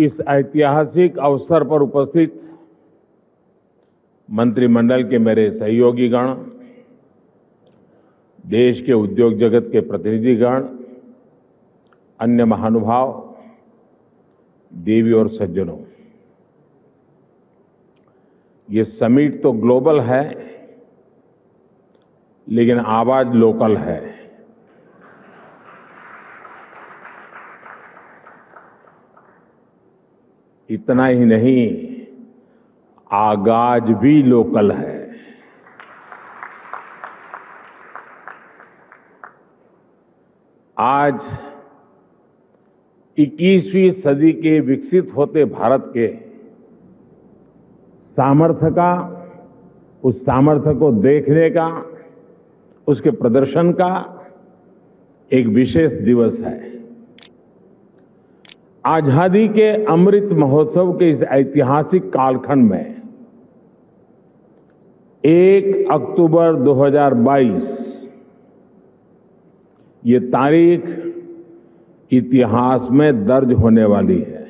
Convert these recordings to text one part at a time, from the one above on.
इस ऐतिहासिक अवसर पर उपस्थित मंत्रिमंडल के मेरे सहयोगीगण, देश के उद्योग जगत के प्रतिनिधिगण, अन्य महानुभाव, देवी और सज्जनों, ये समिट तो ग्लोबल है, लेकिन आवाज लोकल है। इतना ही नहीं, आगाज भी लोकल है। आज 21वीं सदी के विकसित होते भारत के सामर्थ्य का, उस सामर्थ्य को देखने का, उसके प्रदर्शन का एक विशेष दिवस है। आजादी के अमृत महोत्सव के इस ऐतिहासिक कालखंड में 1 अक्टूबर 2022 ये तारीख इतिहास में दर्ज होने वाली है।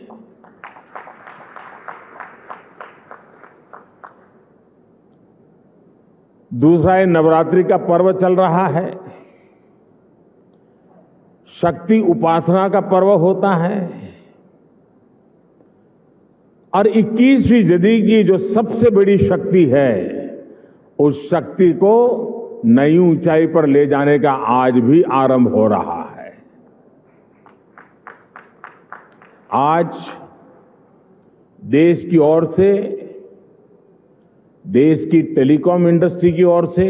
दूसरा, ये नवरात्रि का पर्व चल रहा है, शक्ति उपासना का पर्व होता है और 21वीं सदी की जो सबसे बड़ी शक्ति है, उस शक्ति को नई ऊंचाई पर ले जाने का आज भी आरंभ हो रहा है। आज देश की ओर से, देश की टेलीकॉम इंडस्ट्री की ओर से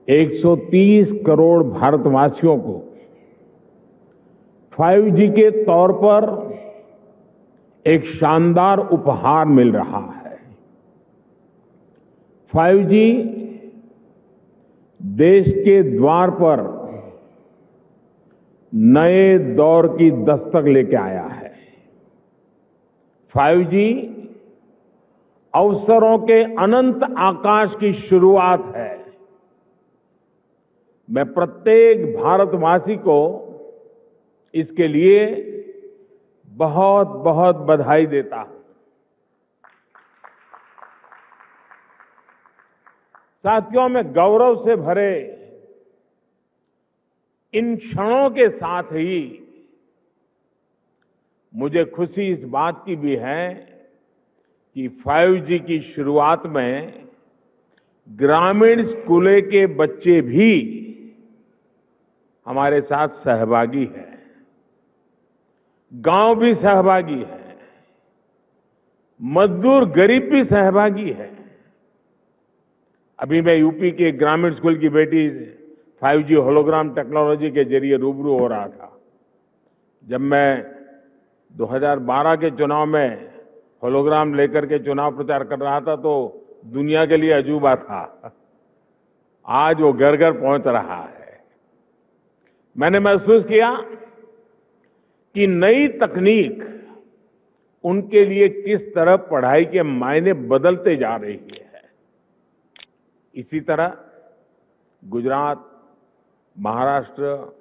130 करोड़ भारतवासियों को 5G के तौर पर एक शानदार उपहार मिल रहा है। 5G देश के द्वार पर नए दौर की दस्तक लेके आया है। 5G अवसरों के अनंत आकाश की शुरुआत है। मैं प्रत्येक भारतवासी को इसके लिए बहुत बहुत बधाई देता हूं। साथियों, मैं गौरव से भरे इन क्षणों के साथ ही मुझे खुशी इस बात की भी है कि 5G की शुरुआत में ग्रामीण स्कूलों के बच्चे भी हमारे साथ सहभागी हैं, गांव भी सहभागी है, मजदूर गरीब भी सहभागी है। अभी मैं यूपी के ग्रामीण स्कूल की बेटी 5G होलोग्राम टेक्नोलॉजी के जरिए रूबरू हो रहा था। जब मैं 2012 के चुनाव में होलोग्राम लेकर के चुनाव प्रचार कर रहा था तो दुनिया के लिए अजूबा था। आज वो घर घर पहुंच रहा है। मैंने महसूस किया कि नई तकनीक उनके लिए किस तरह पढ़ाई के मायने बदलते जा रही है। इसी तरह गुजरात, महाराष्ट्र,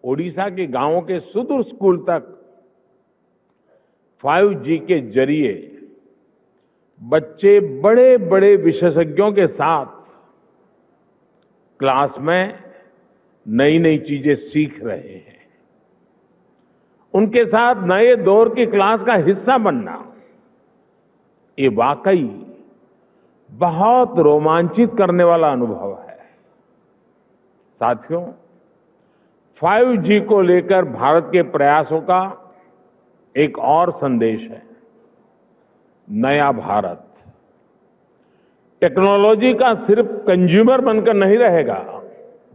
ओडिशा के गांवों के सुदूर स्कूल तक 5G के जरिए बच्चे बड़े बड़े विशेषज्ञों के साथ क्लास में नई नई चीजें सीख रहे हैं। उनके साथ नए दौर की क्लास का हिस्सा बनना, ये वाकई बहुत रोमांचित करने वाला अनुभव है। साथियों, 5G को लेकर भारत के प्रयासों का एक और संदेश है, नया भारत। टेक्नोलॉजी का सिर्फ कंज्यूमर बनकर नहीं रहेगा,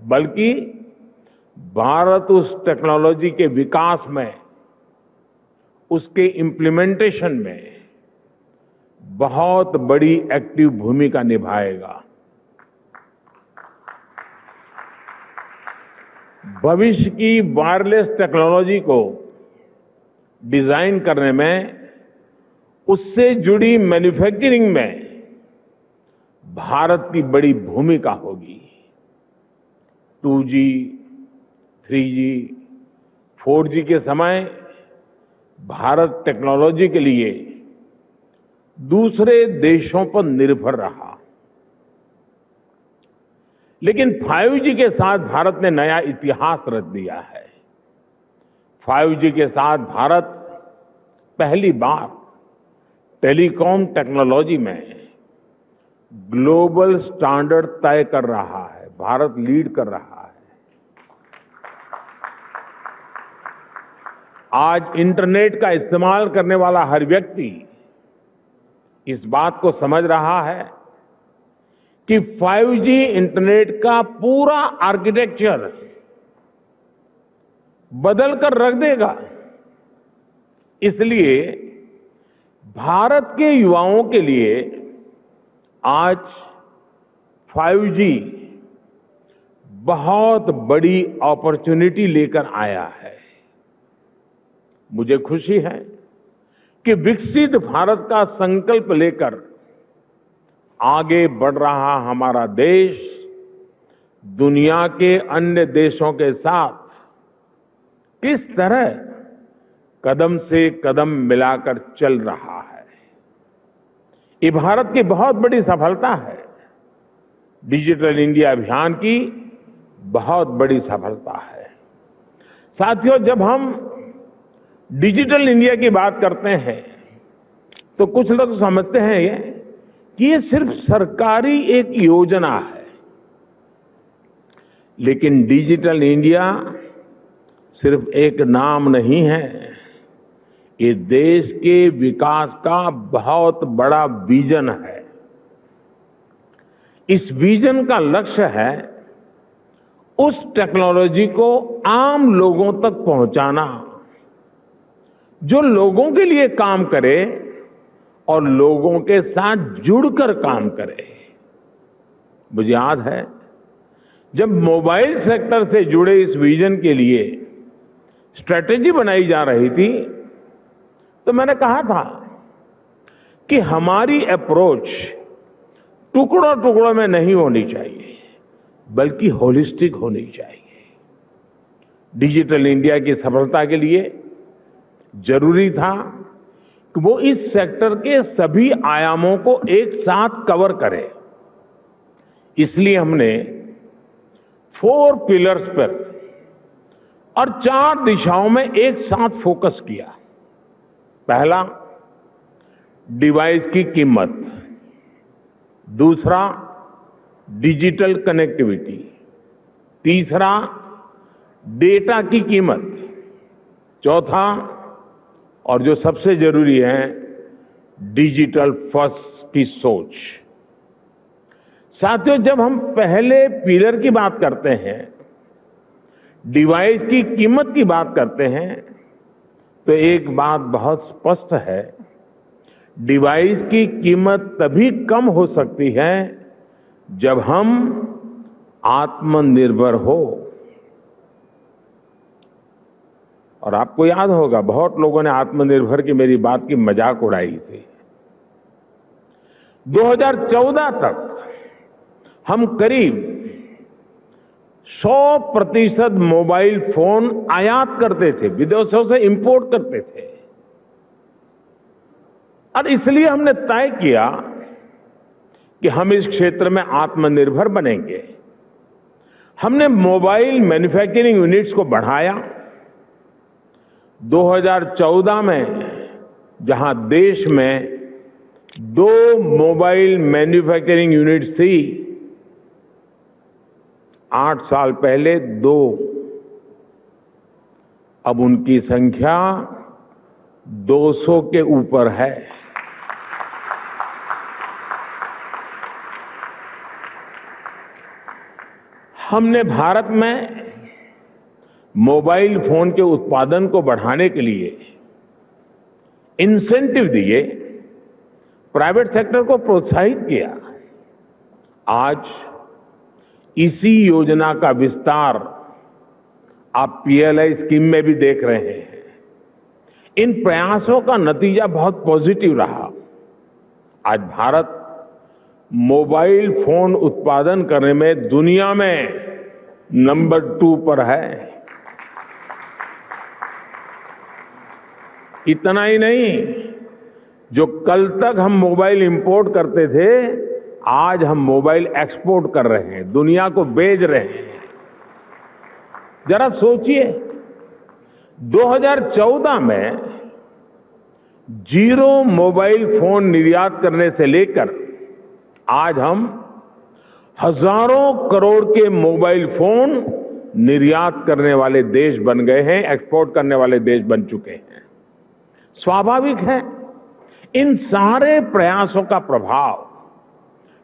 बल्कि भारत उस टेक्नोलॉजी के विकास में, उसके इम्प्लीमेंटेशन में बहुत बड़ी एक्टिव भूमिका निभाएगा। भविष्य की वायरलेस टेक्नोलॉजी को डिजाइन करने में, उससे जुड़ी मैन्युफैक्चरिंग में भारत की बड़ी भूमिका होगी। 2G, 3G, 4G के समय भारत टेक्नोलॉजी के लिए दूसरे देशों पर निर्भर रहा। लेकिन 5G के साथ भारत ने नया इतिहास रच दिया है। 5G के साथ भारत पहली बार टेलीकॉम टेक्नोलॉजी में ग्लोबल स्टैंडर्ड तय कर रहा है। भारत लीड कर रहा है। आज इंटरनेट का इस्तेमाल करने वाला हर व्यक्ति इस बात को समझ रहा है कि 5G इंटरनेट का पूरा आर्किटेक्चर बदल कर रख देगा। इसलिए भारत के युवाओं के लिए आज 5G बहुत बड़ी अपॉर्चुनिटी लेकर आया है। मुझे खुशी है कि विकसित भारत का संकल्प लेकर आगे बढ़ रहा हमारा देश दुनिया के अन्य देशों के साथ किस तरह कदम से कदम मिलाकर चल रहा है। ये भारत की बहुत बड़ी सफलता है। डिजिटल इंडिया अभियान की बहुत बड़ी सफलता है। साथियों, जब हम डिजिटल इंडिया की बात करते हैं तो कुछ लोग समझते हैं कि ये सिर्फ सरकारी एक योजना है। लेकिन डिजिटल इंडिया सिर्फ एक नाम नहीं है, ये देश के विकास का बहुत बड़ा विजन है। इस विजन का लक्ष्य है उस टेक्नोलॉजी को आम लोगों तक पहुंचाना जो लोगों के लिए काम करे और लोगों के साथ जुड़कर काम करे। मुझे याद है जब मोबाइल सेक्टर से जुड़े इस विजन के लिए स्ट्रेटेजी बनाई जा रही थी तो मैंने कहा था कि हमारी अप्रोच टुकड़ों टुकड़ों में नहीं होनी चाहिए बल्कि होलिस्टिक होनी चाहिए। डिजिटल इंडिया की सफलता के लिए जरूरी था कि वो इस सेक्टर के सभी आयामों को एक साथ कवर करे। इसलिए हमने 4 पिलर्स पर और 4 दिशाओं में एक साथ फोकस किया। पहला, डिवाइस की कीमत। दूसरा, डिजिटल कनेक्टिविटी। तीसरा, डेटा की कीमत। चौथा, और जो सबसे जरूरी है, डिजिटल फर्स्ट की सोच। साथियों, जब हम पहले पिलर की बात करते हैं, डिवाइस की कीमत की बात करते हैं, तो एक बात बहुत स्पष्ट है, डिवाइस की कीमत तभी कम हो सकती है जब हम आत्मनिर्भर हो। और आपको याद होगा बहुत लोगों ने आत्मनिर्भर की मेरी बात की मजाक उड़ाई थी। 2014 तक हम करीब 100% मोबाइल फोन आयात करते थे, विदेशों से इंपोर्ट करते थे। और इसलिए हमने तय किया कि हम इस क्षेत्र में आत्मनिर्भर बनेंगे। हमने मोबाइल मैन्युफैक्चरिंग यूनिट्स को बढ़ाया। 2014 में जहां देश में 2 मोबाइल मैन्युफैक्चरिंग यूनिट्स थी, 8 साल पहले 2, अब उनकी संख्या 200 के ऊपर है। हमने भारत में मोबाइल फोन के उत्पादन को बढ़ाने के लिए इंसेंटिव दिए, प्राइवेट सेक्टर को प्रोत्साहित किया। आज इसी योजना का विस्तार आप PLI स्कीम में भी देख रहे हैं। इन प्रयासों का नतीजा बहुत पॉजिटिव रहा। आज भारत मोबाइल फोन उत्पादन करने में दुनिया में नंबर 2 पर है। इतना ही नहीं, जो कल तक हम मोबाइल इंपोर्ट करते थे, आज हम मोबाइल एक्सपोर्ट कर रहे हैं, दुनिया को बेच रहे हैं। जरा सोचिए, 2014 में जीरो मोबाइल फोन निर्यात करने से लेकर आज हम हजारों करोड़ के मोबाइल फोन निर्यात करने वाले देश बन गए हैं, एक्सपोर्ट करने वाले देश बन चुके हैं। स्वाभाविक है, इन सारे प्रयासों का प्रभाव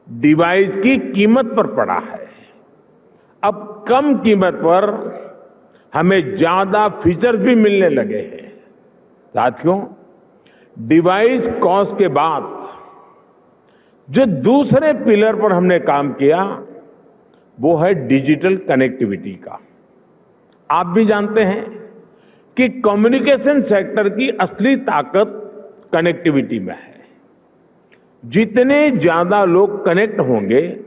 डिवाइस की कीमत पर पड़ा है। अब कम कीमत पर हमें ज्यादा फीचर्स भी मिलने लगे हैं। साथियों, डिवाइस कॉस्ट के बाद जो दूसरे पिलर पर हमने काम किया वो है डिजिटल कनेक्टिविटी का। आप भी जानते हैं कि कम्युनिकेशन सेक्टर की असली ताकत कनेक्टिविटी में है। जितने ज्यादा लोग कनेक्ट होंगे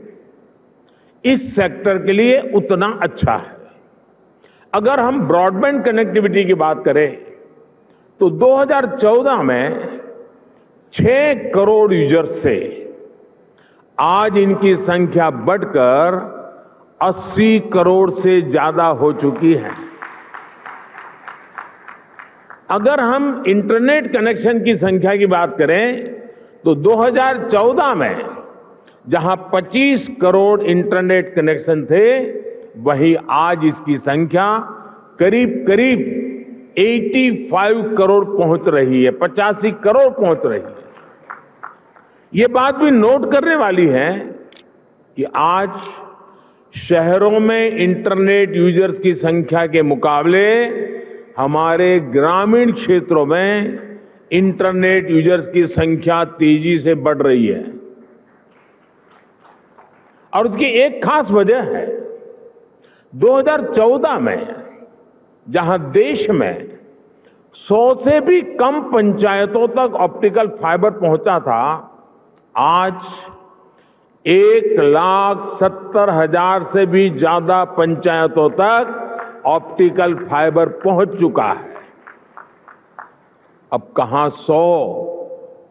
इस सेक्टर के लिए उतना अच्छा है। अगर हम ब्रॉडबैंड कनेक्टिविटी की बात करें तो 2014 में 6 करोड़ यूजर्स से आज इनकी संख्या बढ़कर 80 करोड़ से ज्यादा हो चुकी है। अगर हम इंटरनेट कनेक्शन की संख्या की बात करें तो 2014 में जहां 25 करोड़ इंटरनेट कनेक्शन थे, वहीं आज इसकी संख्या करीब करीब 85 करोड़ पहुंच रही है, 85 करोड़ पहुंच रही है। ये बात भी नोट करने वाली है कि आज शहरों में इंटरनेट यूजर्स की संख्या के मुकाबले हमारे ग्रामीण क्षेत्रों में इंटरनेट यूजर्स की संख्या तेजी से बढ़ रही है। और उसकी एक खास वजह है, 2014 में जहां देश में 100 से भी कम पंचायतों तक ऑप्टिकल फाइबर पहुंचा था, आज 1,70,000 से भी ज्यादा पंचायतों तक ऑप्टिकल फाइबर पहुंच चुका है। अब कहां 100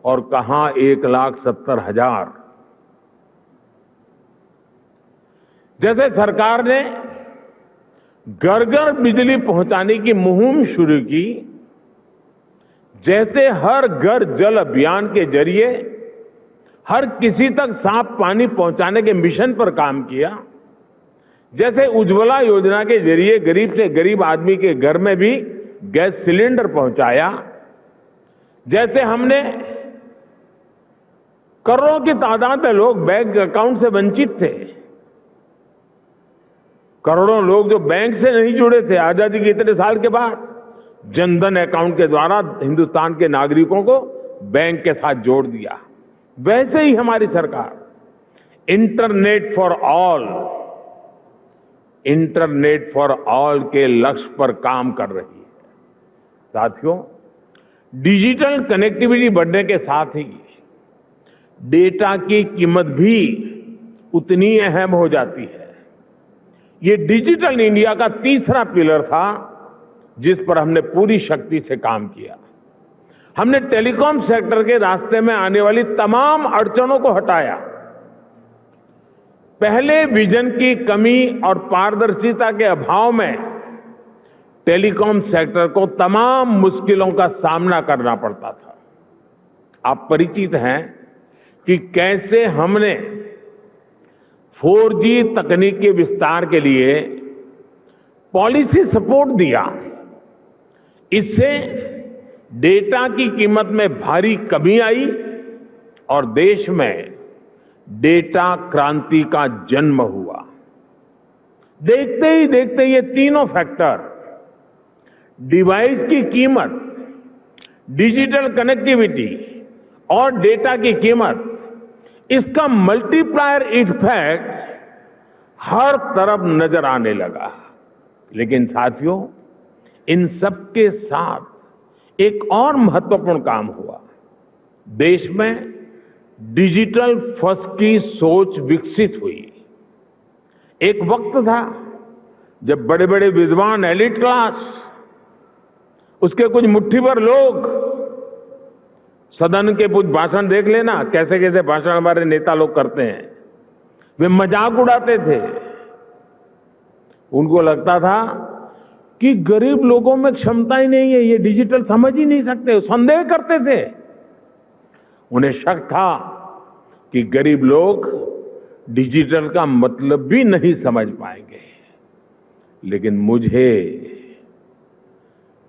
और कहां 1,70,000। जैसे सरकार ने घर घर बिजली पहुंचाने की मुहिम शुरू की, जैसे हर घर जल अभियान के जरिए हर किसी तक साफ पानी पहुंचाने के मिशन पर काम किया, जैसे उज्ज्वला योजना के जरिए गरीब से गरीब आदमी के घर में भी गैस सिलेंडर पहुंचाया, जैसे हमने करोड़ों की तादाद में लोग बैंक अकाउंट से वंचित थे, करोड़ों लोग जो बैंक से नहीं जुड़े थे, आजादी के इतने साल के बाद जनधन अकाउंट के द्वारा हिंदुस्तान के नागरिकों को बैंक के साथ जोड़ दिया। वैसे ही हमारी सरकार इंटरनेट फॉर ऑल के लक्ष्य पर काम कर रही है। साथियों, डिजिटल कनेक्टिविटी बढ़ने के साथ ही डेटा की कीमत भी उतनी अहम हो जाती है। ये डिजिटल इंडिया का तीसरा पिलर था जिस पर हमने पूरी शक्ति से काम किया। हमने टेलीकॉम सेक्टर के रास्ते में आने वाली तमाम अड़चनों को हटाया। पहले विजन की कमी और पारदर्शिता के अभाव में टेलीकॉम सेक्टर को तमाम मुश्किलों का सामना करना पड़ता था। आप परिचित हैं कि कैसे हमने 4G तकनीक के विस्तार के लिए पॉलिसी सपोर्ट दिया। इससे डेटा की कीमत में भारी कमी आई और देश में डेटा क्रांति का जन्म हुआ। देखते ही देखते ये तीनों फैक्टर, डिवाइस की कीमत, डिजिटल कनेक्टिविटी और डेटा की कीमत, इसका मल्टीप्लायर इफेक्ट हर तरफ नजर आने लगा। लेकिन साथियों, इन सब के साथ एक और महत्वपूर्ण काम हुआ। देश में डिजिटल फर्स्ट की सोच विकसित हुई। एक वक्त था जब बड़े बड़े विद्वान, एलिट क्लास, उसके कुछ मुट्ठी भर लोग सदन के कुछ भाषण देख लेना, कैसे कैसे भाषण हमारे नेता लोग करते हैं। वे मजाक उड़ाते थे। उनको लगता था कि गरीब लोगों में क्षमता ही नहीं है, ये डिजिटल समझ ही नहीं सकते, संदेह करते थे। उन्हें शक था कि गरीब लोग डिजिटल का मतलब भी नहीं समझ पाएंगे। लेकिन मुझे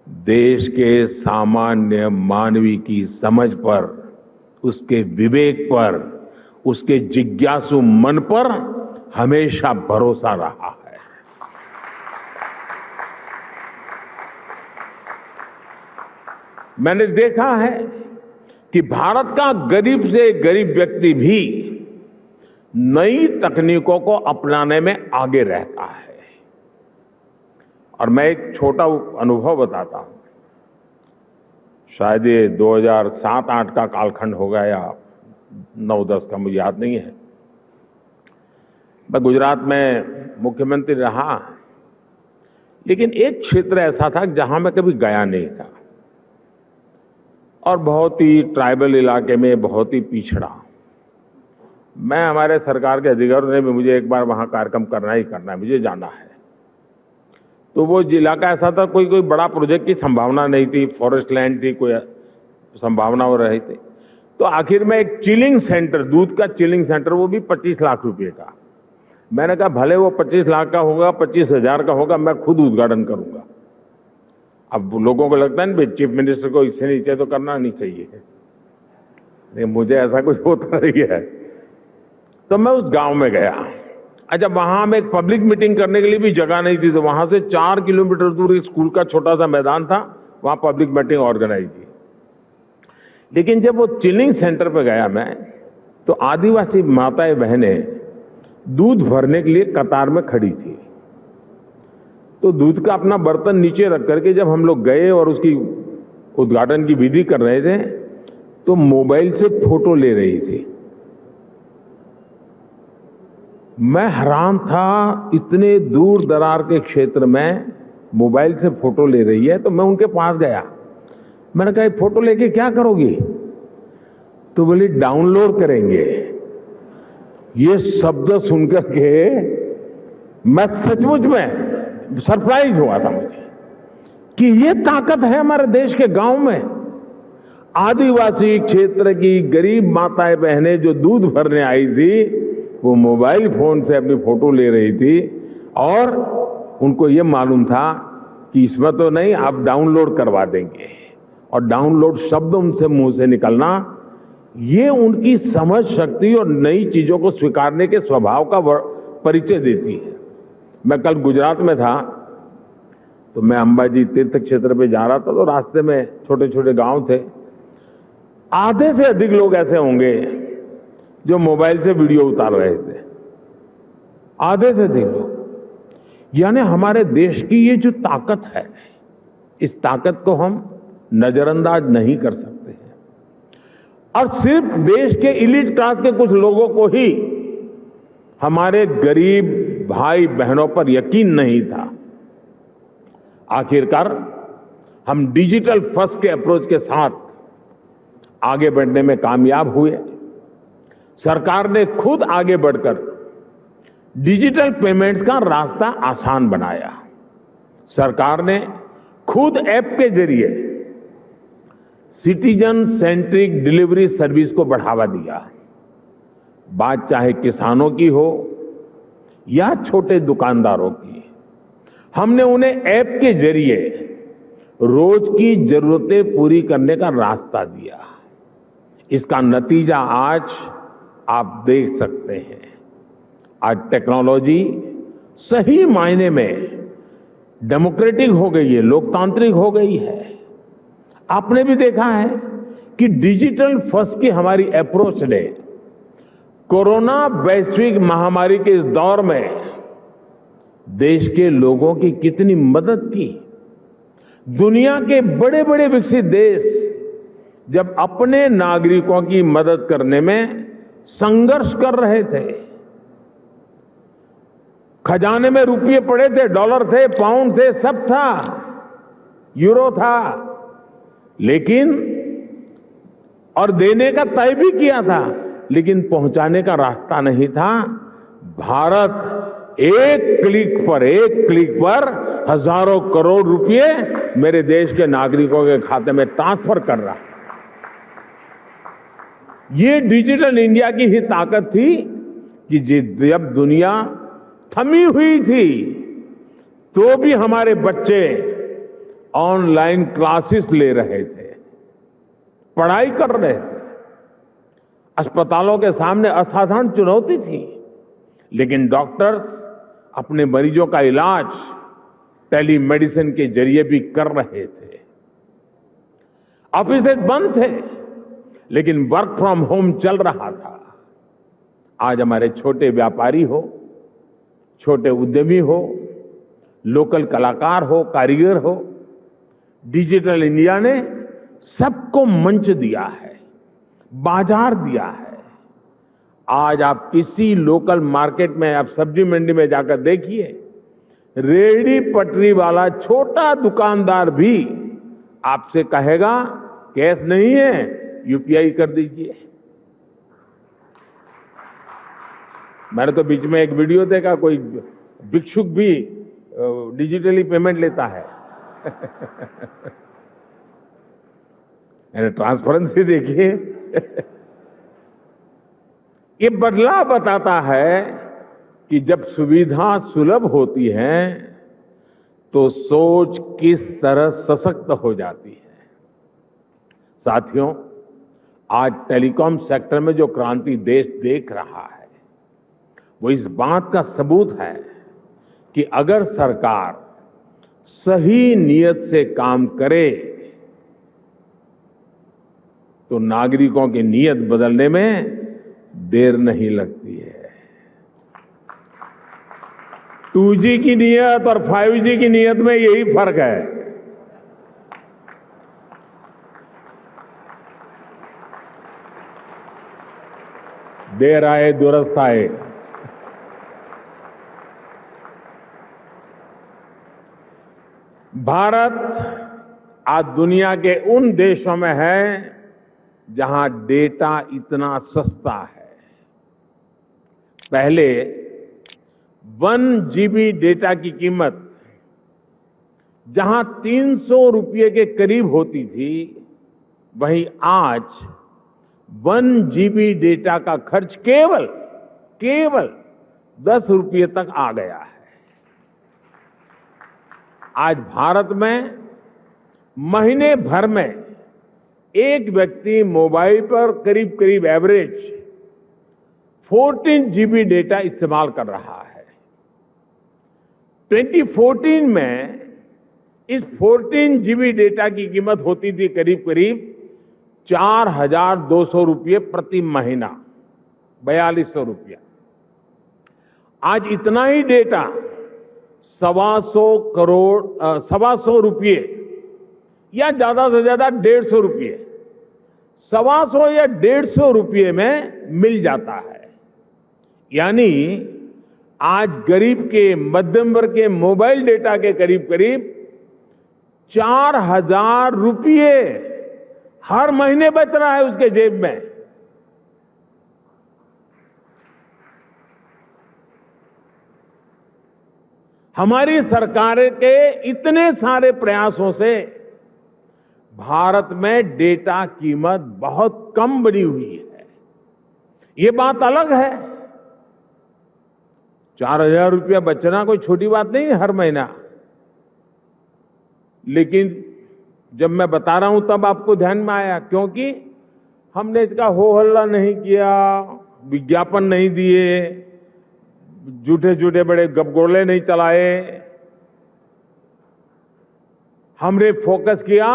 देश के सामान्य मानवी की समझ पर, उसके विवेक पर, उसके जिज्ञासु मन पर हमेशा भरोसा रहा है। मैंने देखा है कि भारत का गरीब से गरीब व्यक्ति भी नई तकनीकों को अपनाने में आगे रहता है। और मैं एक छोटा अनुभव बताता हूं। शायद ये 2007-8 का कालखंड होगा या 9-10 का, मुझे याद नहीं है। मैं गुजरात में मुख्यमंत्री रहा, लेकिन एक क्षेत्र ऐसा था जहां मैं कभी गया नहीं था और बहुत ही ट्राइबल इलाके में, बहुत ही पिछड़ा। मैं, हमारे सरकार के अधिकारियों ने भी मुझे एक बार वहां कार्यक्रम करना ही करना है, मुझे जाना है। तो वो इलाका ऐसा था, कोई बड़ा प्रोजेक्ट की संभावना नहीं थी, फॉरेस्ट लैंड थी, कोई संभावना हो रही थी। तो आखिर में एक चिलिंग सेंटर, दूध का चिलिंग सेंटर, वो भी 25 लाख रुपए का। मैंने कहा भले वो 25 लाख का होगा, 25,000 का होगा, मैं खुद उद्घाटन करूंगा। अब लोगों को लगता है ना, चीफ मिनिस्टर को इससे नीचे तो करना नहीं चाहिए, लेकिन मुझे ऐसा कुछ होता नहीं है। तो मैं उस गांव में गया। अच्छा, वहां में एक पब्लिक मीटिंग करने के लिए भी जगह नहीं थी, तो वहां से 4 किलोमीटर दूर एक स्कूल का छोटा सा मैदान था, वहां पब्लिक मीटिंग ऑर्गेनाइज की। लेकिन जब वो चिलिंग सेंटर पे गया मैं, तो आदिवासी माताएं बहनें दूध भरने के लिए कतार में खड़ी थी। तो दूध का अपना बर्तन नीचे रख करके जब हम लोग गए और उसकी उद्घाटन की विधि कर रहे थे, तो मोबाइल से फोटो ले रही थी। मैं हैरान था, इतने दूर दरार के क्षेत्र में मोबाइल से फोटो ले रही है। तो मैं उनके पास गया, मैंने कहा फोटो लेके क्या करोगी? तो बोली डाउनलोड करेंगे। ये शब्द सुनकर के मैं सचमुच में सरप्राइज हुआ था मुझे कि ये ताकत है हमारे देश के गांव में। आदिवासी क्षेत्र की गरीब माताएं बहनें जो दूध भरने आई थी, वो मोबाइल फोन से अपनी फोटो ले रही थी और उनको ये मालूम था कि इसमें तो नहीं, आप डाउनलोड करवा देंगे। और डाउनलोड शब्द उनसे मुंह से निकलना, ये उनकी समझ शक्ति और नई चीजों को स्वीकारने के स्वभाव का परिचय देती है। मैं कल गुजरात में था, तो मैं अंबाजी तीर्थ क्षेत्र पे जा रहा था, तो रास्ते में छोटे छोटे गांव थे। आधे से अधिक लोग ऐसे होंगे जो मोबाइल से वीडियो उतार रहे थे, आधे से अधिक लोग। यानी हमारे देश की ये जो ताकत है, इस ताकत को हम नजरअंदाज नहीं कर सकते हैं। और सिर्फ देश के इलीट क्लास के कुछ लोगों को ही हमारे गरीब भाई बहनों पर यकीन नहीं था। आखिरकार हम डिजिटल फर्स्ट के अप्रोच के साथ आगे बढ़ने में कामयाब हुए। सरकार ने खुद आगे बढ़कर डिजिटल पेमेंट्स का रास्ता आसान बनाया। सरकार ने खुद ऐप के जरिए सिटीजन सेंट्रिक डिलीवरी सर्विस को बढ़ावा दिया। बात चाहे किसानों की हो या छोटे दुकानदारों की, हमने उन्हें ऐप के जरिए रोज की जरूरतें पूरी करने का रास्ता दिया। इसका नतीजा आज आप देख सकते हैं। आज टेक्नोलॉजी सही मायने में डेमोक्रेटिक हो गई है, लोकतांत्रिक हो गई है। आपने भी देखा है कि डिजिटल फर्स्ट की हमारी अप्रोच ने कोरोना वैश्विक महामारी के इस दौर में देश के लोगों की कितनी मदद की। दुनिया के बड़े बड़े विकसित देश जब अपने नागरिकों की मदद करने में संघर्ष कर रहे थे, खजाने में रुपये पड़े थे, डॉलर थे, पाउंड थे, सब था, यूरो था, लेकिन और देने का तय भी किया था, लेकिन पहुंचाने का रास्ता नहीं था। भारत एक क्लिक पर हजारों करोड़ रुपए मेरे देश के नागरिकों के खाते में ट्रांसफर कर रहा है। ये डिजिटल इंडिया की ही ताकत थी कि जब दुनिया थमी हुई थी तो भी हमारे बच्चे ऑनलाइन क्लासेस ले रहे थे, पढ़ाई कर रहे थे। अस्पतालों के सामने असाधारण चुनौती थी, लेकिन डॉक्टर्स अपने मरीजों का इलाज टेलीमेडिसिन के जरिए भी कर रहे थे। ऑफिसेज बंद थे, लेकिन वर्क फ्रॉम होम चल रहा था। आज हमारे छोटे व्यापारी हो, छोटे उद्यमी हो, लोकल कलाकार हो, कारीगर हो, डिजिटल इंडिया ने सबको मंच दिया है, बाजार दिया है। आज आप किसी लोकल मार्केट में, आप सब्जी मंडी में जाकर देखिए, रेहड़ी पटरी वाला छोटा दुकानदार भी आपसे कहेगा कैश नहीं है, यूपीआई कर दीजिए। मैंने तो बीच में एक वीडियो देखा, कोई भिक्षुक भी डिजिटली पेमेंट लेता है। ट्रांसपेरेंसी देखिए। ये बदलाव बताता है कि जब सुविधा सुलभ होती है तो सोच किस तरह सशक्त हो जाती है। साथियों, आज टेलीकॉम सेक्टर में जो क्रांति देश देख रहा है वो इस बात का सबूत है कि अगर सरकार सही नियत से काम करे तो नागरिकों की नियत बदलने में देर नहीं लगती है। 2G की नियत और 5G की नियत में यही फर्क है। देर आए दुरुस्त आए। भारत आज दुनिया के उन देशों में है जहां डेटा इतना सस्ता है। पहले 1 GB डेटा की कीमत जहां 300 रुपये के करीब होती थी, वहीं आज 1 GB डेटा का खर्च केवल 10 रुपये तक आ गया है। आज भारत में महीने भर में एक व्यक्ति मोबाइल पर करीब एवरेज 14 GB डेटा इस्तेमाल कर रहा है। 2014 में इस 14 GB डेटा की कीमत होती थी करीब 4,200 रुपये प्रति महीना, 4,200 रुपया। आज इतना ही डेटा 125 रुपये या ज्यादा से ज्यादा 150 रुपये, 125 या 150 रुपये में मिल जाता है। यानी आज गरीब के, मध्यम वर्ग के मोबाइल डेटा के करीब 4,000 रुपये हर महीने बच रहा है उसके जेब में। हमारी सरकार के इतने सारे प्रयासों से भारत में डेटा कीमत बहुत कम बनी हुई है। ये बात अलग है, 4,000 रुपया बचना कोई छोटी बात नहीं है हर महीना। लेकिन जब मैं बता रहा हूं तब आपको ध्यान में आया, क्योंकि हमने इसका हो हल्ला नहीं किया, विज्ञापन नहीं दिए, झूठे बड़े गपगोले नहीं चलाए। हमने फोकस किया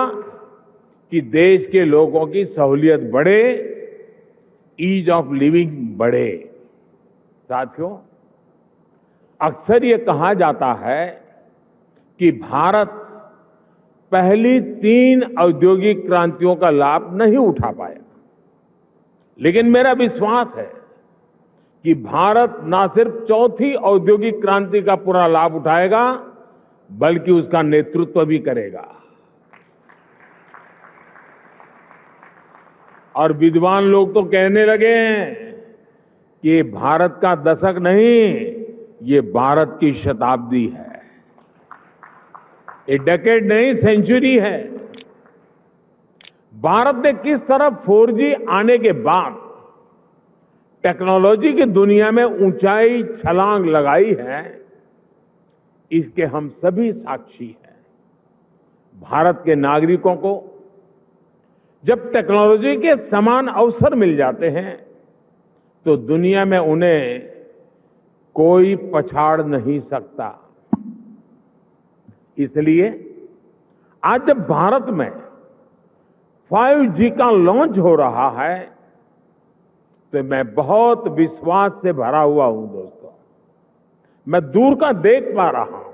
कि देश के लोगों की सहूलियत बढ़े, ईज ऑफ लिविंग बढ़े। साथियों, अक्सर ये कहा जाता है कि भारत पहली 3 औद्योगिक क्रांतियों का लाभ नहीं उठा पाया, लेकिन मेरा विश्वास है कि भारत न सिर्फ चौथी औद्योगिक क्रांति का पूरा लाभ उठाएगा, बल्कि उसका नेतृत्व भी करेगा। और विद्वान लोग तो कहने लगे हैं कि ये भारत का दशक नहीं, ये भारत की शताब्दी है। ये डेकेड नहीं, सेंचुरी है। भारत ने किस तरह 4G आने के बाद टेक्नोलॉजी की दुनिया में ऊंचाई छलांग लगाई है, इसके हम सभी साक्षी हैं। भारत के नागरिकों को जब टेक्नोलॉजी के समान अवसर मिल जाते हैं तो दुनिया में उन्हें कोई पछाड़ नहीं सकता। इसलिए आज जब भारत में 5G का लॉन्च हो रहा है तो मैं बहुत विश्वास से भरा हुआ हूं दोस्तों। मैं दूर का देख पा रहा हूं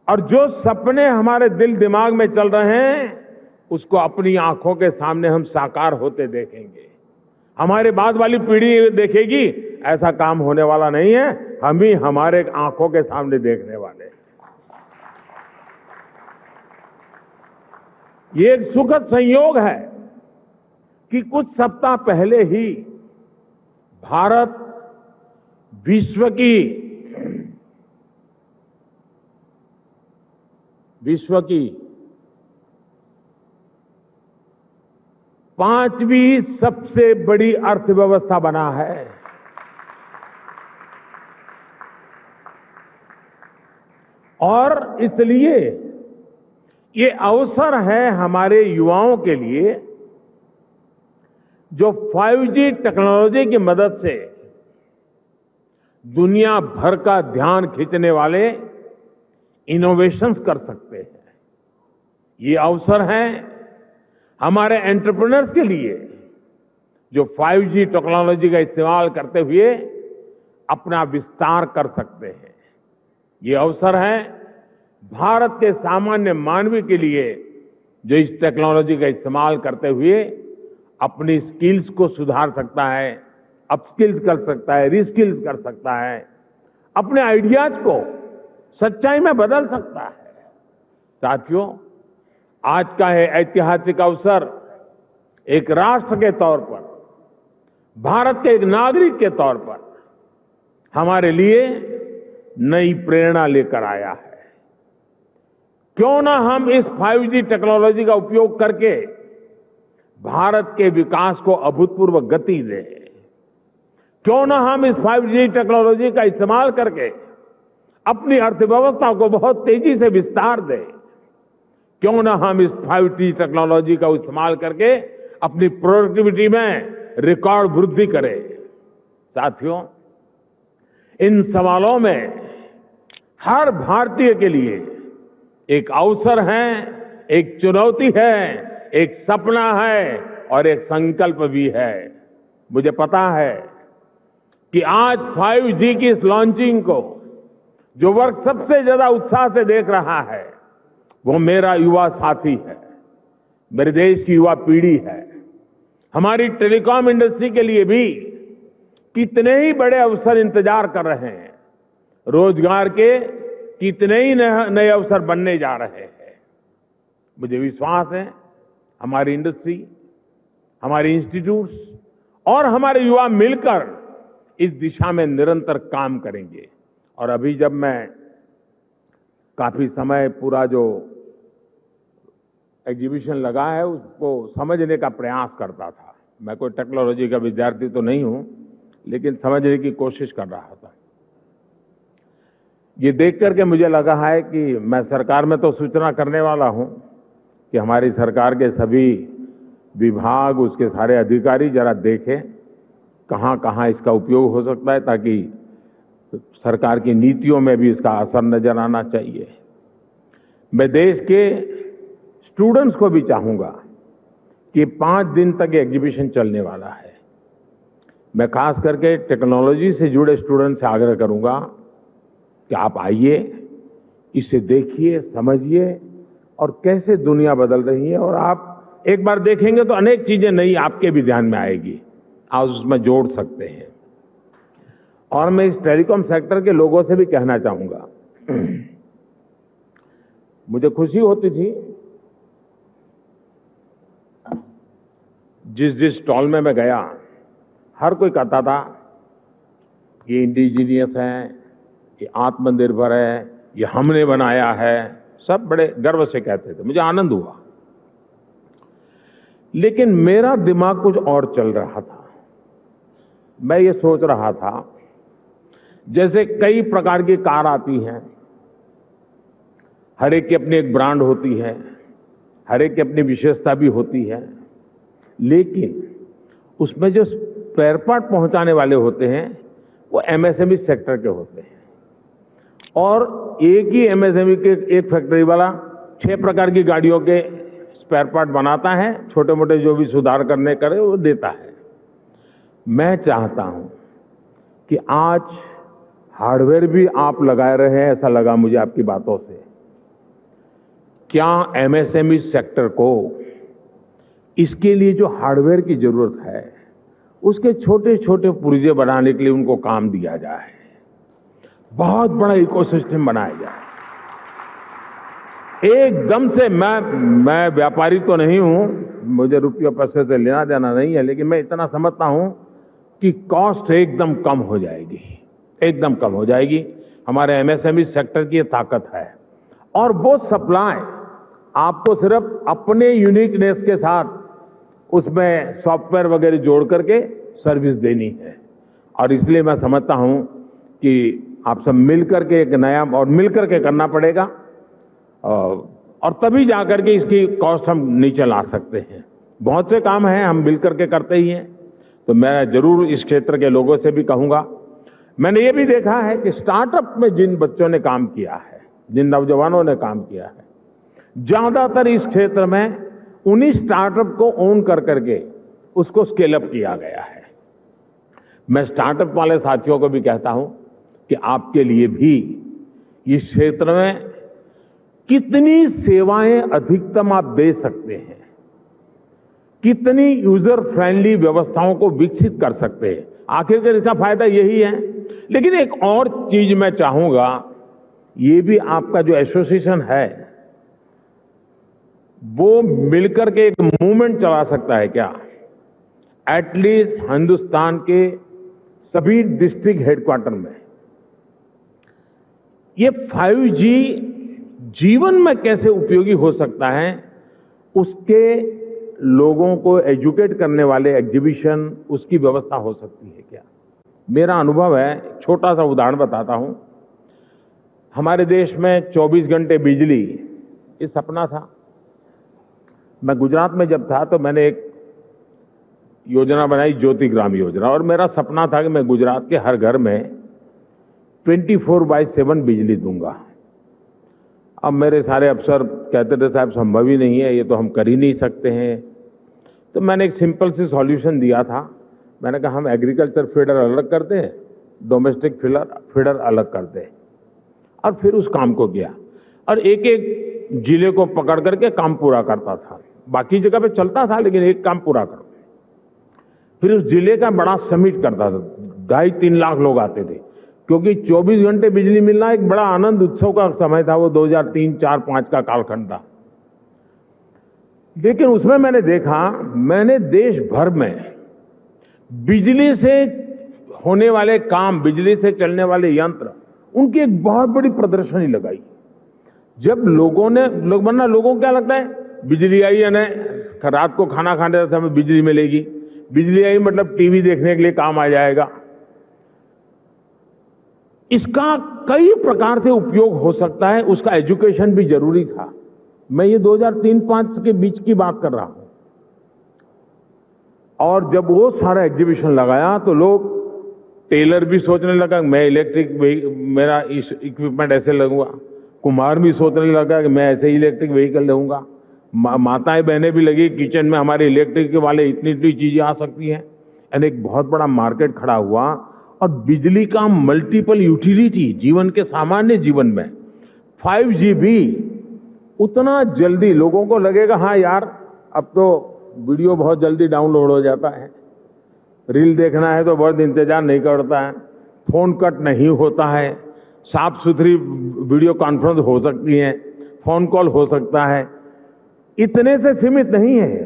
और जो सपने हमारे दिल दिमाग में चल रहे हैं उसको अपनी आंखों के सामने हम साकार होते देखेंगे। हमारे बाद वाली पीढ़ी देखेगी, ऐसा काम होने वाला नहीं है, हम ही हमारे आंखों के सामने देखने वाले हैं। ये एक सुखद संयोग है कि कुछ सप्ताह पहले ही भारत विश्व की 5वीं सबसे बड़ी अर्थव्यवस्था बना है। और इसलिए ये अवसर है हमारे युवाओं के लिए जो 5G टेक्नोलॉजी की मदद से दुनिया भर का ध्यान खींचने वाले इनोवेशंस कर सकते हैं। ये अवसर है हमारे एंटरप्रेन्योर्स के लिए जो 5G टेक्नोलॉजी का इस्तेमाल करते हुए अपना विस्तार कर सकते हैं। ये अवसर है भारत के सामान्य मानवी के लिए जो इस टेक्नोलॉजी का इस्तेमाल करते हुए अपनी स्किल्स को सुधार सकता है, अपस्किल्स कर सकता है, रीस्किल्स कर सकता है, अपने आइडियाज को सच्चाई में बदल सकता है। साथियों, आज का ये ऐतिहासिक अवसर एक राष्ट्र के तौर पर, भारत के एक नागरिक के तौर पर हमारे लिए नई प्रेरणा लेकर आया है। क्यों ना हम इस 5G टेक्नोलॉजी का उपयोग करके भारत के विकास को अभूतपूर्व गति दें। क्यों ना हम इस 5G टेक्नोलॉजी का इस्तेमाल करके अपनी अर्थव्यवस्था को बहुत तेजी से विस्तार दें। क्यों ना हम इस 5G टेक्नोलॉजी का इस्तेमाल करके अपनी प्रोडक्टिविटी में रिकॉर्ड वृद्धि करें। साथियों, इन सवालों में हर भारतीय के लिए एक अवसर है, एक चुनौती है, एक सपना है और एक संकल्प भी है। मुझे पता है कि आज 5G की इस लॉन्चिंग को जो वर्ग सबसे ज्यादा उत्साह से देख रहा है वो मेरा युवा साथी है, मेरे देश की युवा पीढ़ी है। हमारी टेलीकॉम इंडस्ट्री के लिए भी कितने ही बड़े अवसर इंतजार कर रहे हैं। रोजगार के कितने ही नए अवसर बनने जा रहे हैं। मुझे विश्वास है हमारी इंडस्ट्री, हमारे इंस्टीट्यूट्स और हमारे युवा मिलकर इस दिशा में निरंतर काम करेंगे। और अभी जब मैं काफी समय पूरा जो एग्जीबिशन लगा है उसको समझने का प्रयास करता था। मैं कोई टेक्नोलॉजी का विद्यार्थी तो नहीं हूं, लेकिन समझने की कोशिश कर रहा था। ये देख करके मुझे लगा है कि मैं सरकार में तो सूचना करने वाला हूं कि हमारी सरकार के सभी विभाग, उसके सारे अधिकारी जरा देखें कहां कहां इसका उपयोग हो सकता है, ताकि सरकार की नीतियों में भी इसका असर नजर आना चाहिए। मैं देश के स्टूडेंट्स को भी चाहूंगा कि 5 दिन तक ये एग्जीबिशन चलने वाला है। मैं खास करके टेक्नोलॉजी से जुड़े स्टूडेंट से आग्रह करूंगा कि आप आइए, इसे देखिए, समझिए और कैसे दुनिया बदल रही है। और आप एक बार देखेंगे तो अनेक चीजें नई आपके भी ध्यान में आएगी, आप उसमें जोड़ सकते हैं। और मैं इस टेलीकॉम सेक्टर के लोगों से भी कहना चाहूंगा, मुझे खुशी होती थी जिस जिस स्टॉल में मैं गया, हर कोई कहता था ये इंडिजीनियस है, ये आत्मनिर्भर है, ये हमने बनाया है। सब बड़े गर्व से कहते थे, मुझे आनंद हुआ। लेकिन मेरा दिमाग कुछ और चल रहा था। मैं ये सोच रहा था, जैसे कई प्रकार की कार आती हैं, हर एक की अपनी एक ब्रांड होती है, हर एक की अपनी विशेषता भी होती है, लेकिन उसमें जो स्पेयर पार्ट पहुंचाने वाले होते हैं वो एमएसएमई सेक्टर के होते हैं। और एक ही एमएसएमई के एक फैक्ट्री वाला 6 प्रकार की गाड़ियों के स्पेयर पार्ट बनाता है, छोटे मोटे जो भी सुधार करने करे वो देता है। मैं चाहता हूं कि आज हार्डवेयर भी आप लगा रहे हैं, ऐसा लगा मुझे आपकी बातों से। क्या एमएसएमई सेक्टर को इसके लिए जो हार्डवेयर की जरूरत है उसके छोटे छोटे पुर्जे बनाने के लिए उनको काम दिया जाए, बहुत बड़ा इकोसिस्टम बनाया जाए। एकदम से मैं व्यापारी तो नहीं हूं, मुझे रुपये पैसे से लेना देना नहीं है, लेकिन मैं इतना समझता हूं कि कॉस्ट एकदम कम हो जाएगी, एकदम कम हो जाएगी। हमारे एमएसएमई सेक्टर की ये ताकत है। और वो सप्लाई आपको सिर्फ अपने यूनिकनेस के साथ उसमें सॉफ्टवेयर वगैरह जोड़ करके सर्विस देनी है। और इसलिए मैं समझता हूं कि आप सब मिलकर के एक नया और मिलकर के करना पड़ेगा, और तभी जाकर के इसकी कॉस्ट हम नीचे ला सकते हैं। बहुत से काम हैं हम मिलकर के करते ही हैं, तो मैं जरूर इस क्षेत्र के लोगों से भी कहूंगा। मैंने ये भी देखा है कि स्टार्टअप में जिन बच्चों ने काम किया है, जिन नौजवानों ने काम किया है, ज्यादातर इस क्षेत्र में उन्हीं स्टार्टअप को ओन कर करके उसको स्केल अप किया गया है। मैं स्टार्टअप वाले साथियों को भी कहता हूं कि आपके लिए भी इस क्षेत्र में कितनी सेवाएं अधिकतम आप दे सकते हैं, कितनी यूजर फ्रेंडली व्यवस्थाओं को विकसित कर सकते हैं, आखिरकार इसका फायदा यही है। लेकिन एक और चीज मैं चाहूंगा, ये भी आपका जो एसोसिएशन है वो मिलकर के एक मूवमेंट चला सकता है क्या? एटलीस्ट हिंदुस्तान के सभी डिस्ट्रिक्ट हेडक्वार्टर में ये 5G जीवन में कैसे उपयोगी हो सकता है, उसके लोगों को एजुकेट करने वाले एग्जीबिशन, उसकी व्यवस्था हो सकती है क्या? मेरा अनुभव है, छोटा सा उदाहरण बताता हूं। हमारे देश में 24 घंटे बिजली, ये सपना था। मैं गुजरात में जब था तो मैंने एक योजना बनाई, ज्योति ग्राम योजना, और मेरा सपना था कि मैं गुजरात के हर घर में 24/7 बिजली दूंगा। अब मेरे सारे अफसर कहते थे साहब संभव ही नहीं है, ये तो हम कर ही नहीं सकते हैं। तो मैंने एक सिंपल सी सॉल्यूशन दिया था। मैंने कहा हम एग्रीकल्चर फीडर अलग कर दें, डोमेस्टिक फीडर अलग कर दें, और फिर उस काम को किया। और एक एक जिले को पकड़ करके काम पूरा करता था। बाकी जगह पे चलता था, लेकिन एक काम पूरा करो। फिर उस जिले का बड़ा समिट करता था, 2.5-3 लाख लोग आते थे, क्योंकि 24 घंटे बिजली मिलना एक बड़ा आनंद उत्सव का समय था। वो 2003, 4, 5 का कालखंड था। लेकिन उसमें मैंने देखा, मैंने देश भर में बिजली से होने वाले काम, बिजली से चलने वाले यंत्र, उनकी एक बहुत बड़ी प्रदर्शनी लगाई। जब लोगों को क्या लगता है, बिजली आई है ना, रात को खाना खाने समय बिजली मिलेगी, बिजली आई मतलब टीवी देखने के लिए काम आ जाएगा। इसका कई प्रकार से उपयोग हो सकता है, उसका एजुकेशन भी जरूरी था। मैं ये 2003-5 के बीच की बात कर रहा हूं। और जब वो सारा एग्जीबिशन लगाया तो लोग, टेलर भी सोचने लगा मैं मेरा इक्विपमेंट ऐसे लगूंगा, कुम्हार भी सोचने लगा कि मैं ऐसे इलेक्ट्रिक व्हीकल लूंगा, माताएं बहनें भी लगी किचन में हमारे इलेक्ट्रिक वाले इतनी चीजें आ सकती हैं। यानी एक बहुत बड़ा मार्केट खड़ा हुआ। और बिजली का मल्टीपल यूटिलिटी जीवन के सामान्य जीवन में 5G भी उतना जल्दी, लोगों को लगेगा हाँ यार अब तो वीडियो बहुत जल्दी डाउनलोड हो जाता है, रील देखना है तो बहुत इंतजार नहीं करता है, फोन कट नहीं होता है, साफ सुथरी वीडियो कॉन्फ्रेंस हो सकती है, फोन कॉल हो सकता है। इतने से सीमित नहीं है,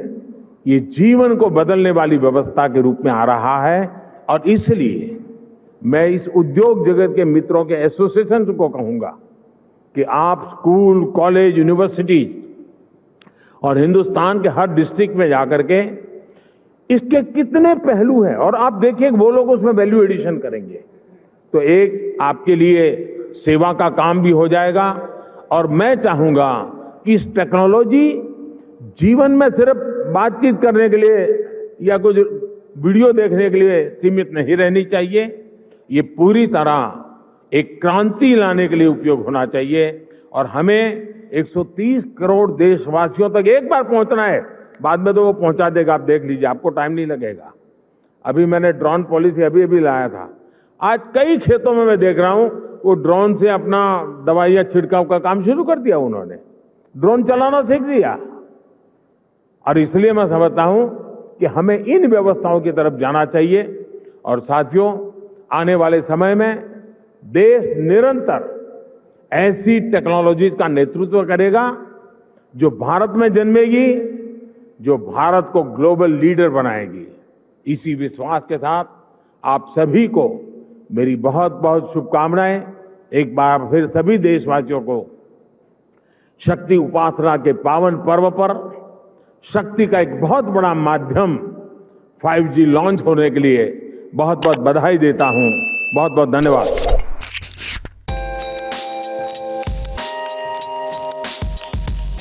ये जीवन को बदलने वाली व्यवस्था के रूप में आ रहा है। और इसलिए मैं इस उद्योग जगत के मित्रों के एसोसिएशन को कहूंगा कि आप स्कूल, कॉलेज, यूनिवर्सिटी और हिंदुस्तान के हर डिस्ट्रिक्ट में जाकर के इसके कितने पहलू हैं, और आप देखिए वो लोग उसमें वैल्यू एडिशन करेंगे तो एक आपके लिए सेवा का काम भी हो जाएगा। और मैं चाहूंगा कि इस टेक्नोलॉजी जीवन में सिर्फ बातचीत करने के लिए या कुछ वीडियो देखने के लिए सीमित नहीं रहनी चाहिए। ये पूरी तरह एक क्रांति लाने के लिए उपयोग होना चाहिए। और हमें 130 करोड़ देशवासियों तक एक बार पहुंचना है, बाद में तो वो पहुंचा देगा, आप देख लीजिए, आपको टाइम नहीं लगेगा। अभी मैंने ड्रोन पॉलिसी अभी लाया था। आज कई खेतों में मैं देख रहा हूं वो ड्रोन से अपना दवाइयां छिड़काव का काम शुरू कर दिया, उन्होंने ड्रोन चलाना सीख दिया। और इसलिए मैं समझता हूं कि हमें इन व्यवस्थाओं की तरफ जाना चाहिए। और साथियों, आने वाले समय में देश निरंतर ऐसी टेक्नोलॉजीज का नेतृत्व करेगा जो भारत में जन्मेगी, जो भारत को ग्लोबल लीडर बनाएगी। इसी विश्वास के साथ आप सभी को मेरी बहुत बहुत शुभकामनाएं। एक बार फिर सभी देशवासियों को शक्ति उपासना के पावन पर्व पर शक्ति का एक बहुत बड़ा माध्यम 5G लॉन्च होने के लिए बहुत बहुत बधाई देता हूं। बहुत बहुत धन्यवाद।